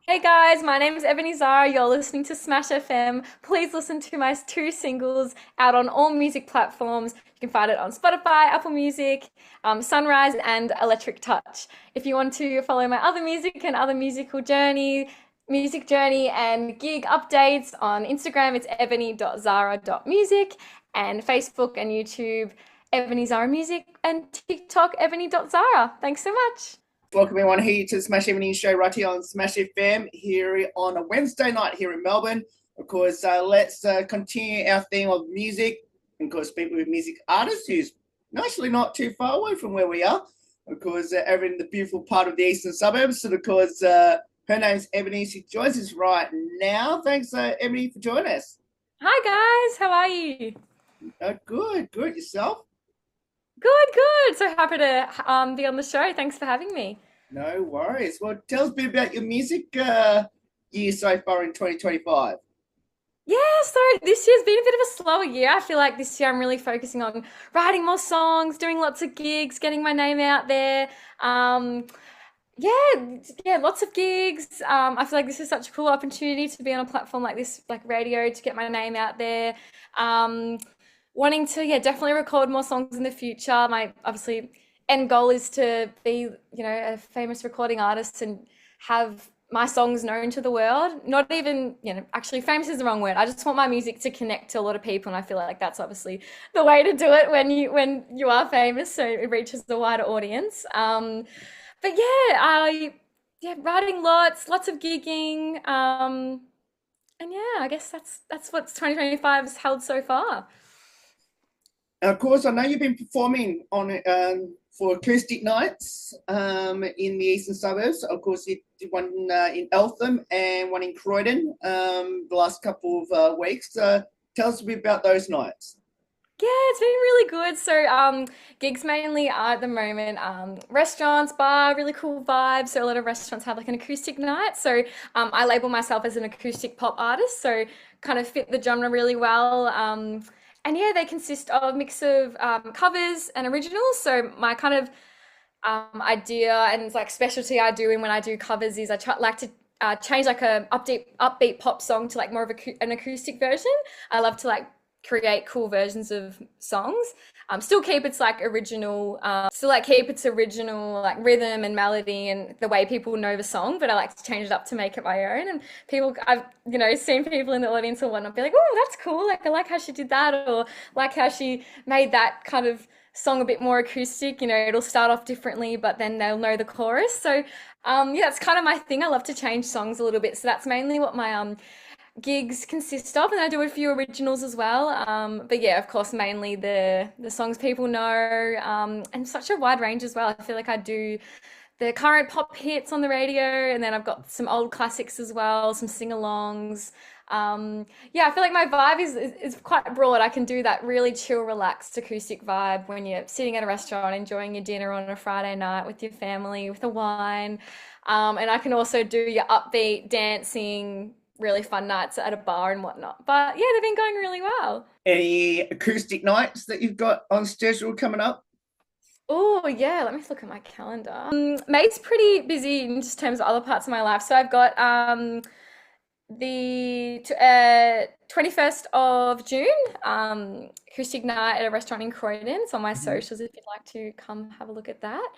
Hey guys, my name is Ebony Zahra. You're listening to Smash FM. Please listen to my two singles out on all music platforms. You can find it on Spotify, Apple Music, Sunrise, and Electric Touch. If you want to follow my other music and other music journey and gig updates on Instagram, it's ebony.zara.music and Facebook and YouTube, Ebony Zahra Music and TikTok, ebony.zara. Thanks so much. Welcome everyone here to the Smash Evening Show right here on Smash FM here on a Wednesday night here in Melbourne. Of course, let's continue our theme of music and of course people with music artists who's actually not too far away from where we are. Of course, over in the beautiful part of the eastern suburbs. So of course, her name's Ebony. She joins us right now. Thanks, Ebony, for joining us. Hi guys, how are you? Good. Yourself? Good, good. So happy to be on the show. Thanks for having me. No worries. Well, tell us a bit about your music year so far in 2025. Yeah, so this year's been a bit of a slower year. I feel like this year I'm really focusing on writing more songs, doing lots of gigs, getting my name out there. Um, yeah, lots of gigs. I feel like this is such a cool opportunity to be on a platform like this, like radio, to get my name out there. Um, Wanting to, yeah, definitely record more songs in the future. My obviously end goal is to be, a famous recording artist and have my songs known to the world. Not even, actually famous is the wrong word. I just want my music to connect to a lot of people, and I feel like that's obviously the way to do it when you are famous, so it reaches the wider audience. But yeah, writing lots of gigging. And yeah, I guess that's what 2025 has held so far. Of course, I know you've been performing on for acoustic nights in the eastern suburbs. Of course, you did one in Eltham and one in Croydon the last couple of weeks. Tell us a bit about those nights. Yeah, it's been really good. So, gigs mainly are at the moment, restaurants, bar, really cool vibes. So a lot of restaurants have like an acoustic night. So, I label myself as an acoustic pop artist. So kind of fit the genre really well. And yeah, they consist of a mix of covers and originals. So my kind of idea and like specialty I do in when I do covers is like to change like a upbeat pop song to like more of an acoustic version. I love to like create cool versions of songs. Still keep its like original, keep its original like rhythm and melody and the way people know the song, but I like to change it up to make it my own. And I've seen people in the audience or whatnot be like, "Oh, that's cool! Like I like how she did that," or like how she made that kind of song a bit more acoustic. It'll start off differently, but then they'll know the chorus. So, yeah, that's kind of my thing. I love to change songs a little bit. So that's mainly what my gigs consist of, and I do a few originals as well. But yeah, of course, mainly the songs people know, and such a wide range as well. I feel like I do the current pop hits on the radio, and then I've got some old classics as well, some sing-alongs. Yeah, I feel like my vibe is quite broad. I can do that really chill, relaxed acoustic vibe when you're sitting at a restaurant enjoying your dinner on a Friday night with your family with a wine. And I can also do your upbeat dancing really fun nights at a bar and whatnot. But yeah, they've been going really well. Any acoustic nights that you've got on schedule coming up? Oh yeah, let me look at my calendar. May's pretty busy in just terms of other parts of my life. So I've got the 21st of June, acoustic night at a restaurant in Croydon. It's on my socials if you'd like to come have a look at that.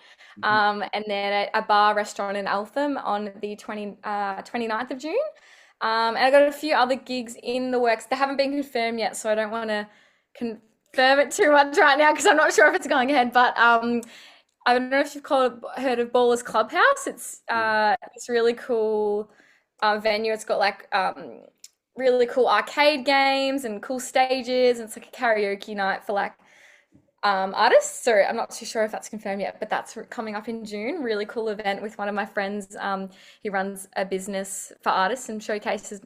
And then a bar restaurant in Eltham on the 29th of June. And I got a few other gigs in the works. They haven't been confirmed yet, so I don't want to confirm it too much right now because I'm not sure if it's going ahead. But I don't know if you've heard of Ballers Clubhouse. It's really cool venue. It's got like really cool arcade games and cool stages. And it's like a karaoke night for like artists. So I'm not too sure if that's confirmed yet, but that's coming up in June. Really cool event with one of my friends. He runs a business for artists and showcases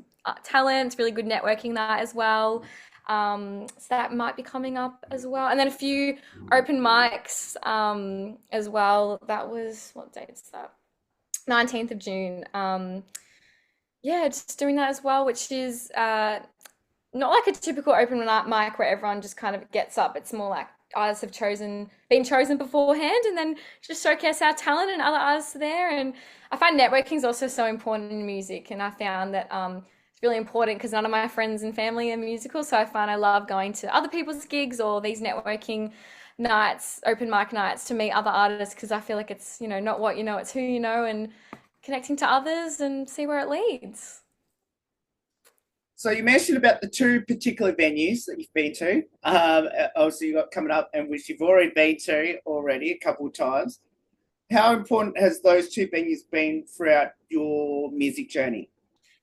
talent. Really good networking night as well. So that might be coming up as well. And then a few open mics as well. That was, what date is that? 19th of June. Yeah, just doing that as well, which is not like a typical open mic where everyone just kind of gets up. It's more like artists have been chosen beforehand, and then just showcase our talent and other artists are there. And I find networking is also so important in music, and I found that it's really important because none of my friends and family are musical, so I find I love going to other people's gigs or these networking nights, open mic nights, to meet other artists, because I feel like it's, not what you know, it's who you know, and connecting to others and see where it leads. So you mentioned about the two particular venues that you've been to. Obviously, you got coming up, and which you've already been to already a couple of times. How important has those two venues been throughout your music journey?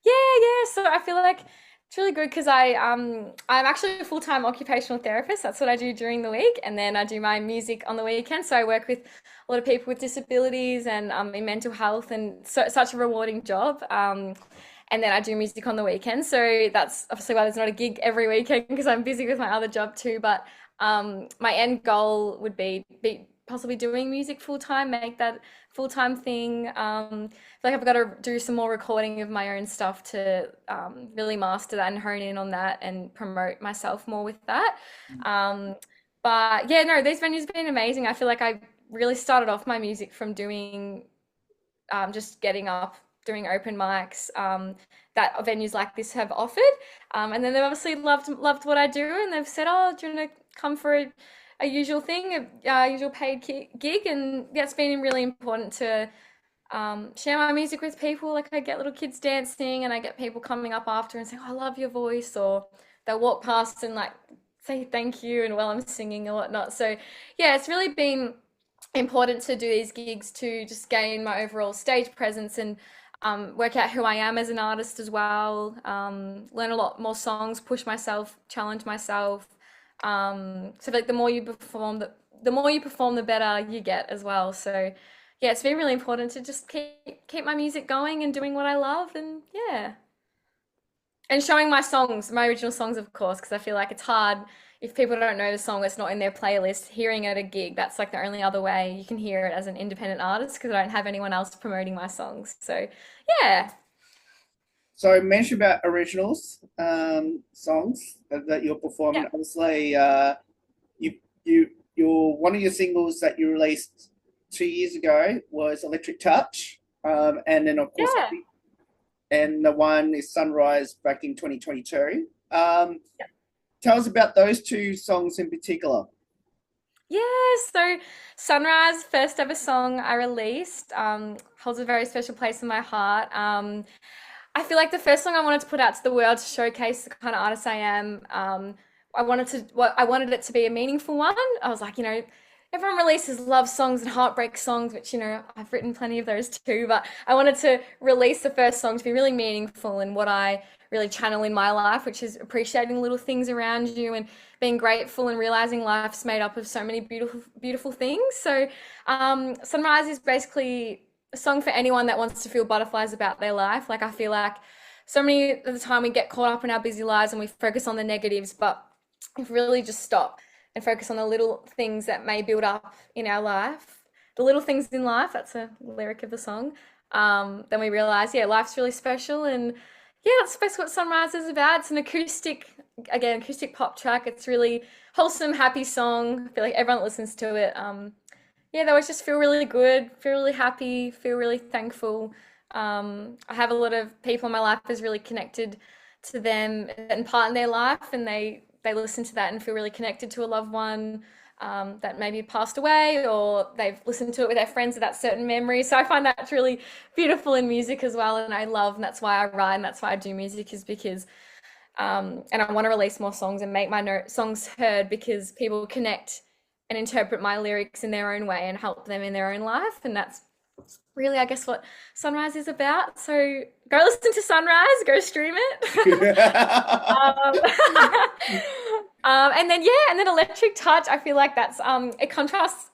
Yeah, yeah. So I feel like it's really good because I'm actually a full-time occupational therapist. That's what I do during the week, and then I do my music on the weekend. So I work with a lot of people with disabilities and in mental health, and such a rewarding job. And then I do music on the weekend. So that's obviously why there's not a gig every weekend, because I'm busy with my other job too. But my end goal would be possibly doing music full time, make that full time thing. Like I've got to do some more recording of my own stuff to really master that and hone in on that and promote myself more with that. Um, but yeah, no, these venues have been amazing. I feel like I really started off my music from doing just getting up, doing open mics that venues like this have offered. And then they've obviously loved what I do, and they've said, "Oh, do you want to come for a usual thing, a usual paid gig?" And that's been really important to share my music with people. Like I get little kids dancing, and I get people coming up after and saying, "Oh, I love your voice," or they'll walk past and like say thank you and while I'm singing or whatnot. So yeah, it's really been important to do these gigs to just gain my overall stage presence and work out who I am as an artist as well. Learn a lot more songs, push myself, challenge myself. So like the more you perform, the better you get as well. So yeah, it's been really important to just keep my music going and doing what I love, and yeah, and showing my songs, my original songs, of course, because I feel like it's hard if people don't know the song, it's not in their playlist. Hearing it at a gig, that's like the only other way you can hear it as an independent artist, because I don't have anyone else promoting my songs. So yeah, So mention about originals songs that you're performing. yeah, Obviously, you your one of your singles that you released 2 years ago was Electric Touch, and then of course, yeah. and the one is Sunrise back in 2022. Tell us about those two songs in particular. Yeah, so Sunrise, first ever song I released, holds a very special place in my heart. I feel like the first song I wanted to put out to the world to showcase the kind of artist I am. I wanted it to be a meaningful one. I was like, everyone releases love songs and heartbreak songs, which, I've written plenty of those too, but I wanted to release the first song to be really meaningful in what I really channel in my life, which is appreciating little things around you and being grateful and realizing life's made up of so many beautiful, beautiful things. So, Sunrise is basically a song for anyone that wants to feel butterflies about their life. Like, I feel like so many of the time we get caught up in our busy lives and we focus on the negatives, but if we really just stop and focus on the little things that may build up in our life, the little things in life, that's a lyric of the song, then we realize, yeah, life's really special. And yeah, that's basically what Sunrise is about. It's an acoustic pop track. It's really wholesome, happy song. I feel like everyone that listens to it, yeah, they always just feel really good, feel really happy, feel really thankful. I have a lot of people in my life who's really connected to them and part in their life, and they listen to that and feel really connected to a loved one that maybe passed away, or they've listened to it with their friends with that certain memory. So I find that's really beautiful in music as well, and and that's why I write and that's why I do music, is because and I want to release more songs and make my songs heard, because people connect and interpret my lyrics in their own way and help them in their own life, and that's really, I guess, what Sunrise is about. So go listen to Sunrise, go stream it. um, and then Electric Touch, I feel like that's it contrasts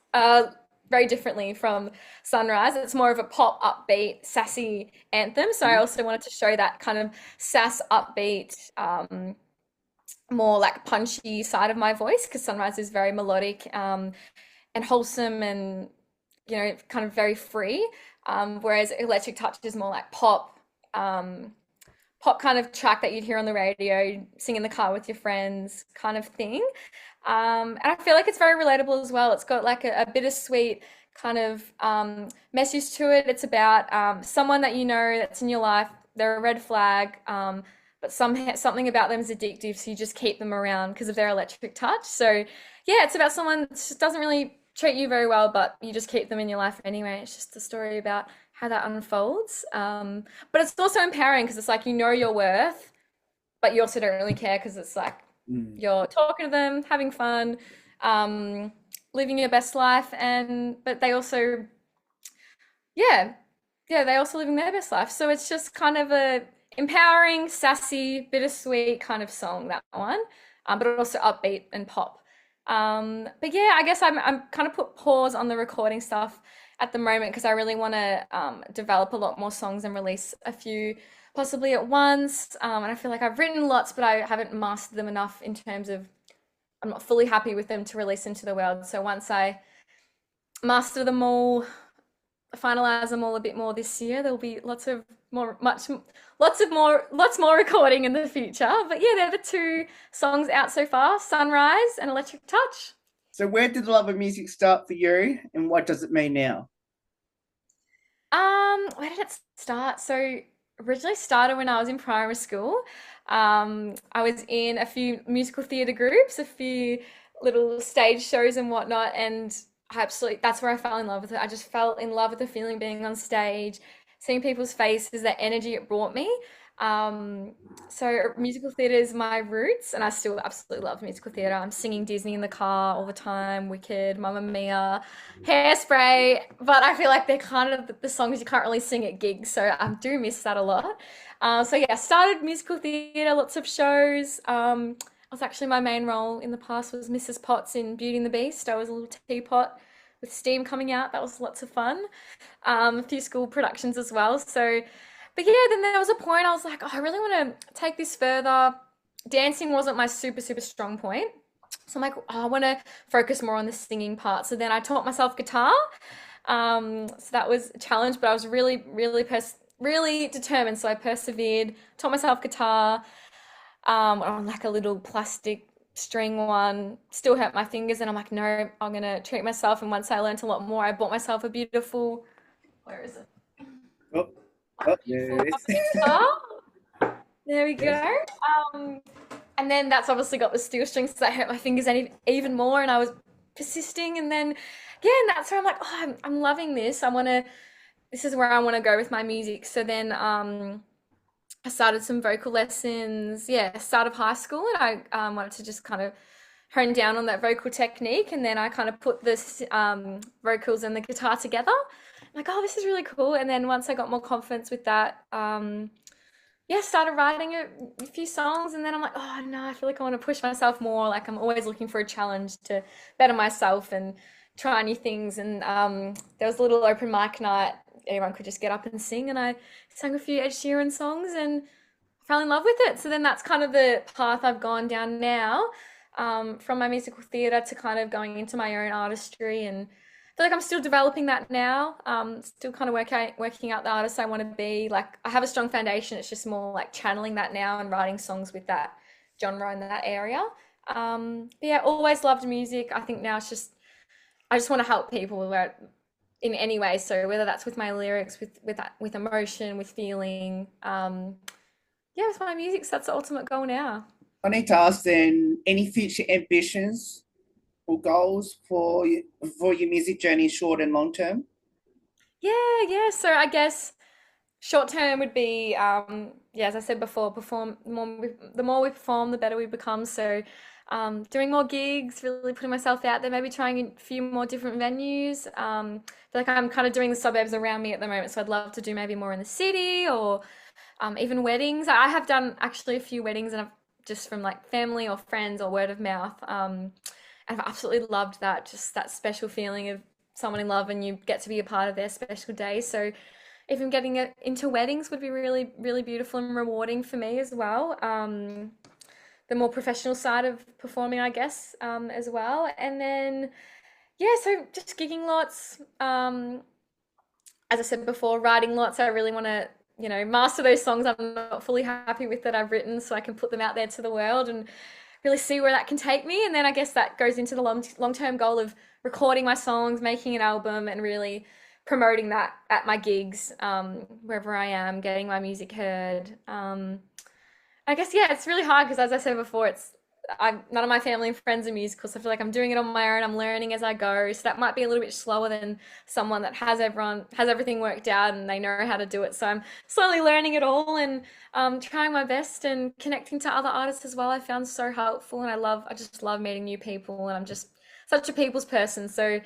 very differently from Sunrise. It's more of a pop, upbeat, sassy anthem. So I also wanted to show that kind of sass, upbeat, more like punchy side of my voice, because Sunrise is very melodic and wholesome and kind of very free. Whereas Electric Touch is more like pop kind of track that you'd hear on the radio, sing in the car with your friends kind of thing. And I feel like it's very relatable as well. It's got like a bittersweet kind of message to it. It's about someone that you know that's in your life. They're a red flag, but something about them is addictive, so you just keep them around because of their electric touch. So yeah, it's about someone that just doesn't really treat you very well, but you just keep them in your life anyway. It's just a story about how that unfolds. But it's also empowering because it's like you know your worth, but you also don't really care because it's like Mm. you're talking to them, having fun, um, living your best life, and but they also, yeah, yeah, they also living their best life. So it's just kind of a empowering, sassy, bittersweet kind of song, that one, but also upbeat and pop. But yeah, I guess I'm kind of put pause on the recording stuff at the moment because I really want to develop a lot more songs and release a few possibly at once. And I feel like I've written lots, but I haven't mastered them enough in terms of I'm not fully happy with them to release into the world. So once I master them all, finalize them all a bit more this year, there'll be lots more recording in the future. But yeah, they're the two songs out so far: Sunrise and Electric Touch. So where did the love of music start for you, and what does it mean now? Where did it start? So originally started when I was in primary school. I was in a few musical theatre groups, a few little stage shows and whatnot, and I absolutely that's where I fell in love with it. I just fell in love with the feeling being on stage, seeing people's faces, that energy it brought me. Um, so musical theatre is my roots, and I still absolutely love musical theatre. I'm singing Disney in the car all the time, Wicked, Mamma Mia, Hairspray, but I feel like they're kind of the songs you can't really sing at gigs, so I do miss that a lot. So yeah, started musical theatre, lots of shows. I was actually my main role in the past was Mrs. Potts in Beauty and the Beast. I was a little teapot with steam coming out. That was lots of fun. A few school productions as well. So, but yeah, then there was a point I was like, oh, I really want to take this further. Dancing wasn't my super strong point. So I'm like, oh, I want to focus more on the singing part. So then I taught myself guitar. So that was a challenge, but I was really determined. So I persevered, taught myself guitar, on like a little plastic string one, still hurt my fingers. And I'm like, no, I'm gonna treat myself. And once I learned a lot more, I bought myself a beautiful, where is it? Oh, oh, there Beautiful it is. upbeat guitar. There we Yes. go. Um, and then that's obviously got the steel strings that hurt my fingers even more. And I was persisting. And then, yeah, and that's where I'm like, oh, I'm loving this. This is where I want to go with my music. So then, I started some vocal lessons, yeah, start of high school, and I wanted to just kind of hone down on that vocal technique, and then I kind of put this vocals and the guitar together. I'm like, oh, this is really cool. And then once I got more confidence with that, yeah, started writing a few songs, and then I'm like, oh no, I feel like I want to push myself more. Like I'm always looking for a challenge to better myself and try new things. And there was a little open mic night. Anyone could just get up and sing, and I sang a few Ed Sheeran songs and fell in love with it. So then that's kind of the path I've gone down now, from my musical theatre to kind of going into my own artistry. And I feel like I'm still developing that now. Still kind of working out the artist I want to be. Like I have a strong foundation. It's just more like channeling that now and writing songs with that genre in that area. But yeah, always loved music. I think now it's just I just want to help people where in any way. So whether that's with my lyrics, with emotion, with feeling, yeah, with my music, so that's the ultimate goal now. I need to ask then, any future ambitions or goals for your music journey, short and long term? Yeah. So I guess short term would be, yeah, as I said before, perform the more we perform, the better we become. So, doing more gigs, really putting myself out there, maybe trying a few more different venues. I feel like I'm kind of doing the suburbs around me at the moment, so I'd love to do maybe more in the city or even weddings. I have done actually a few weddings, and I've just from like family or friends or word of mouth. And I've absolutely loved that, just that special feeling of someone in love and you get to be a part of their special day. So even getting it into weddings would be really beautiful and rewarding for me as well. The more professional side of performing, I guess, as well. And then, yeah, so just gigging lots. As I said before, writing lots. I really want to master those songs I'm not fully happy with that I've written so I can put them out there to the world and really see where that can take me. And then I guess that goes into the long-term goal of recording my songs, making an album, and really promoting that at my gigs, wherever I am, getting my music heard. I guess, yeah, it's really hard because, as I said before, none of my family and friends are musical, so I feel like I'm doing it on my own. I'm learning as I go, so that might be a little bit slower than someone that has everything worked out and they know how to do it. So I'm slowly learning it all and trying my best and connecting to other artists as well. I found so helpful, and I just love meeting new people, and I'm just such a people's person. So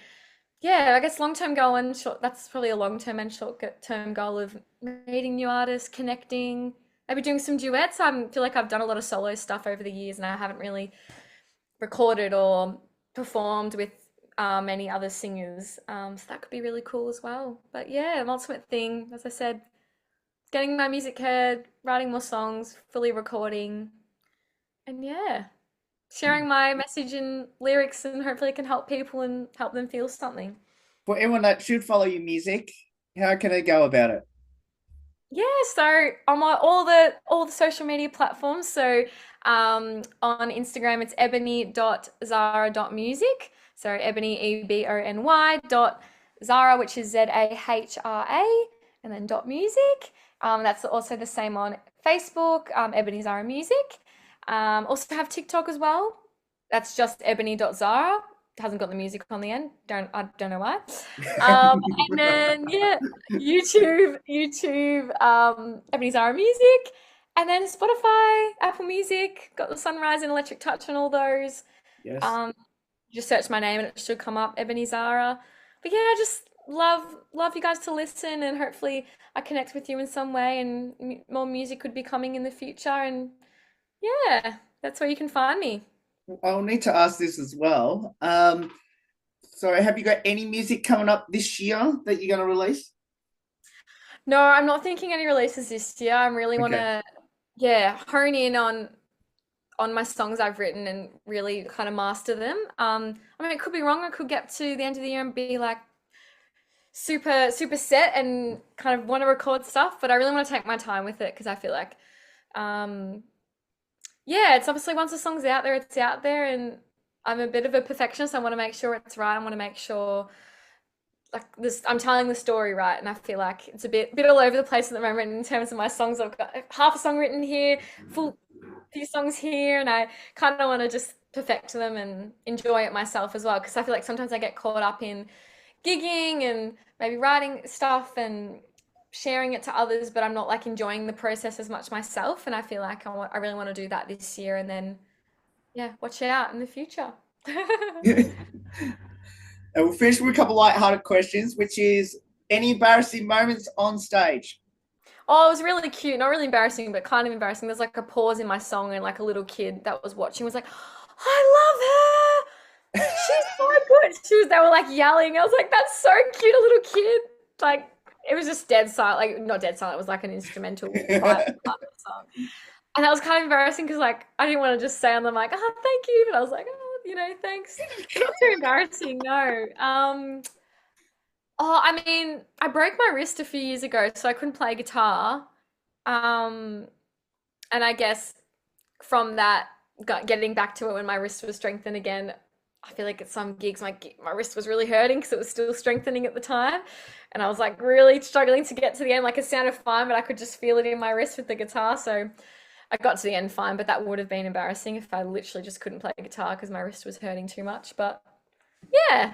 yeah, I guess long term goal and short, that's probably a long term and short term goal of meeting new artists, connecting, maybe doing some duets. I feel like I've done a lot of solo stuff over the years and I haven't really recorded or performed with many other singers. So that could be really cool as well. But yeah, an ultimate thing, as I said, getting my music heard, writing more songs, fully recording, and yeah, sharing my message and lyrics, and hopefully it can help people and help them feel something. For everyone that should follow your music, how can they go about it? Yeah, so I'm on all the social media platforms. So on Instagram it's ebony.zahra.music. So ebony ebony dot Zahra, which is Zahra, and then dot music. That's also the same on Facebook, Ebony Zahra Music. Also have TikTok as well. That's just ebony.zahra. Hasn't got the music on the end. I don't know why. And then yeah, YouTube, Ebony Zahra Music, and then Spotify, Apple Music, got the Sunrise and Electric Touch on all those. Yes. Just search my name and it should come up, Ebony Zahra. But yeah, I just love you guys to listen, and hopefully I connect with you in some way, and more music could be coming in the future. And yeah, that's where you can find me. I'll need to ask this as well. So have you got any music coming up this year that you're going to release? No, I'm not thinking any releases this year. I really want Okay. to, yeah, hone in on my songs I've written and really kind of master them. I mean, it could be wrong. I could get to the end of the year and be like super set and kind of want to record stuff, but I really want to take my time with it because I feel like, yeah, it's obviously once the song's out there, it's out there, and I'm a bit of a perfectionist. I want to make sure it's right. I want to make sure like this I'm telling the story right, and I feel like it's a bit all over the place at the moment in terms of my songs. I've got half a song written here, full few songs here, and I kind of want to just perfect them and enjoy it myself as well, because I feel like sometimes I get caught up in gigging and maybe writing stuff and sharing it to others, but I'm not like enjoying the process as much myself, and I feel like I really want to do that this year, and then yeah, watch it out in the future. And we'll finish with a couple light-hearted questions, which is any embarrassing moments on stage? Oh, it was really cute. Not really embarrassing, but kind of embarrassing. There's like a pause in my song, and like a little kid that was watching was like, I love her. She's so good. They were like yelling. I was like, that's so cute, a little kid. Like, it was just dead silent. Like, not dead silent. It was like an instrumental part of the song. And that was kind of embarrassing because, like, I didn't want to just say on the mic, oh, thank you. But I was like, oh, thanks. Not too embarrassing, no. Oh, I mean, I broke my wrist a few years ago, so I couldn't play guitar. Um, and I guess from that, getting back to it when my wrist was strengthened again, I feel like at some gigs, my wrist was really hurting because it was still strengthening at the time. And I was like really struggling to get to the end. Like it sounded fine, but I could just feel it in my wrist with the guitar. So I got to the end fine, but that would have been embarrassing if I literally just couldn't play guitar because my wrist was hurting too much. But yeah.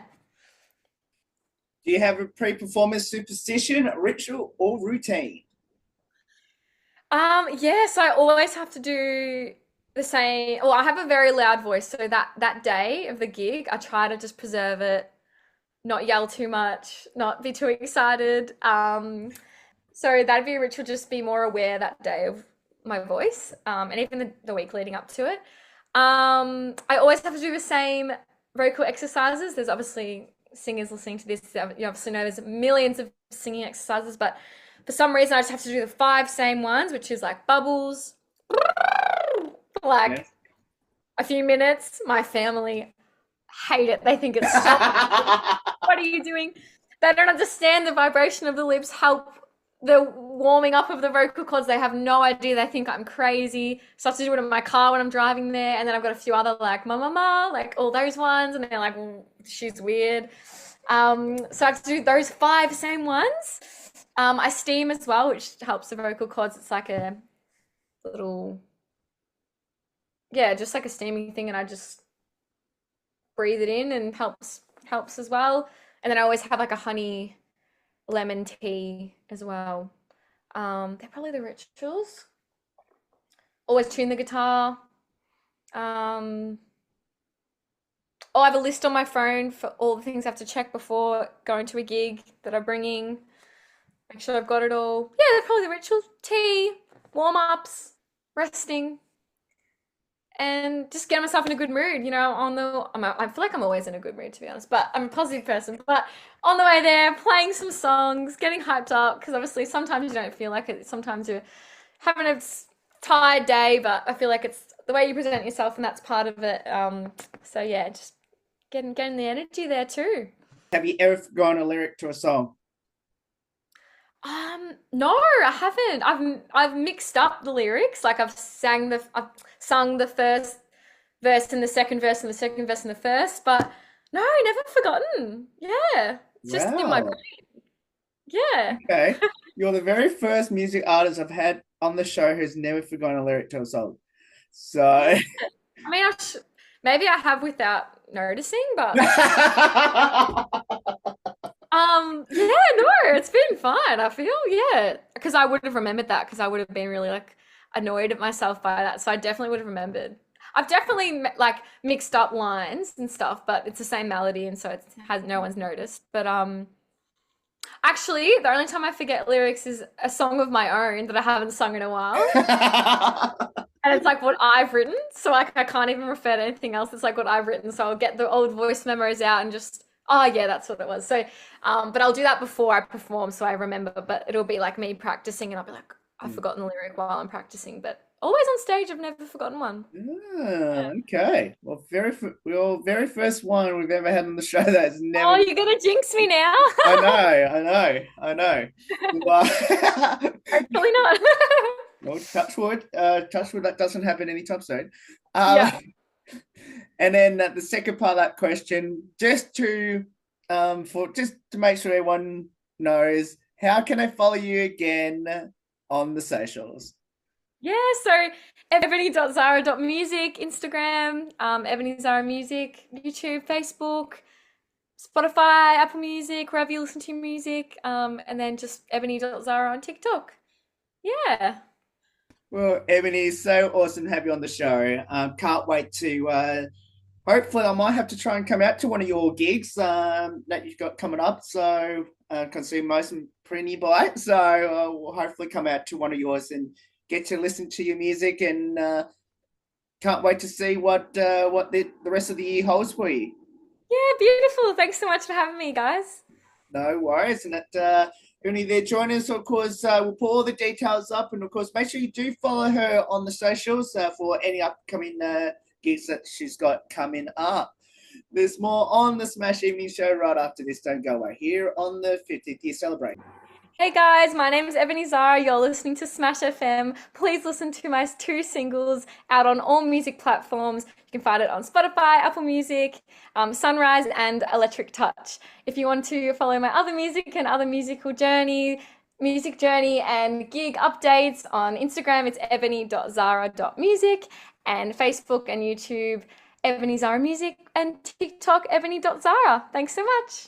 Do you have a pre-performance superstition, ritual, or routine? Yes, I always have to do the same. Well, I have a very loud voice, so that day of the gig, I try to just preserve it, not yell too much, not be too excited. So that'd be a ritual, just be more aware that day of my voice, and even the week leading up to it. I always have to do the same vocal exercises. There's obviously singers listening to this, you obviously know there's millions of singing exercises, but for some reason I just have to do the 5 same ones, which is like bubbles, like Yes. a few minutes. My family hate it. They think it's so, what are you doing? They don't understand the vibration of the lips help the warming up of the vocal cords. They have no idea. They think I'm crazy. So I have to do it in my car when I'm driving there. And then I've got a few other like ma ma ma, like all those ones. And they're like, she's weird. So I have to do those 5 same ones. I steam as well, which helps the vocal cords. It's like a little, yeah, just like a steaming thing. And I just breathe it in and helps as well. And then I always have like a honey lemon tea as well. They're probably the rituals. Always tune the guitar. Um, oh, I have a list on my phone for all the things I have to check before going to a gig that I'm bringing. Make sure I've got it all. Yeah, they're probably the rituals. Tea, warm-ups, resting, and just getting myself in a good mood. You know, I feel like I'm always in a good mood, to be honest, but I'm a positive person. But on the way there, playing some songs, getting hyped up, because obviously sometimes you don't feel like it. Sometimes you're having a tired day, but I feel like it's the way you present yourself, and that's part of it. So yeah, just getting the energy there too. Have you ever forgotten a lyric to a song? No, I haven't. I've mixed up the lyrics. Like I've sung the first verse and the second verse and the second verse and the first, but no, never forgotten. Yeah. It's just in my Wow. brain. Yeah. Okay. You're the very first music artist I've had on the show who's never forgotten a lyric to a song. Yeah. So I mean, maybe I have without noticing, but yeah, no, it's been fine. I feel, yeah, because I would have remembered that because I would have been really like annoyed at myself by that. So I definitely would have remembered. I've definitely like mixed up lines and stuff, but it's the same melody, and so it has no one's noticed. But actually, the only time I forget lyrics is a song of my own that I haven't sung in a while, and it's like what I've written. So like I can't even refer to anything else. It's like what I've written. So I'll get the old voice memos out and just, oh yeah, that's what it was. So, but I'll do that before I perform so I remember. But it'll be like me practicing, and I'll be like, I've forgotten the lyric while I'm practicing. But always on stage, I've never forgotten one. Ah, okay. Well, very first one we've ever had on the show that's Oh, never. you're gonna jinx me now. I know. Well, Hopefully not. well, touch wood. Touch wood. That doesn't happen anytime soon. Yeah. And then the second part of that question, just to make sure everyone knows, how can I follow you again on the socials? Yeah, so ebony.zahra.music, Instagram, Ebony Zahra Music, YouTube, Facebook, Spotify, Apple Music, wherever you listen to music, and then just ebony.zahra on TikTok. Yeah. Well, Ebony, so awesome to have you on the show. Can't wait to. Hopefully, I might have to try and come out to one of your gigs that you've got coming up. So, can see most pretty nearby. So, we'll hopefully come out to one of yours and get to listen to your music. And can't wait to see what the rest of the year holds for you. Yeah, beautiful. Thanks so much for having me, guys. No worries. And only there, join us. Of course, we'll put all the details up. And of course, make sure you do follow her on the socials for any upcoming gigs that she's got coming up. There's more on the Smash Evening Show right after this. Don't go away here on the 50th year celebration. Hey guys, my name is Ebony Zahra. You're listening to Smash FM. Please listen to my 2 singles out on all music platforms. You can find it on Spotify, Apple Music, Sunrise, and Electric Touch. If you want to follow my other music and other music journey and gig updates on Instagram, it's ebony.zahra.music, and Facebook and YouTube, Ebony Zahra Music, and TikTok, ebony.zahra. Thanks so much.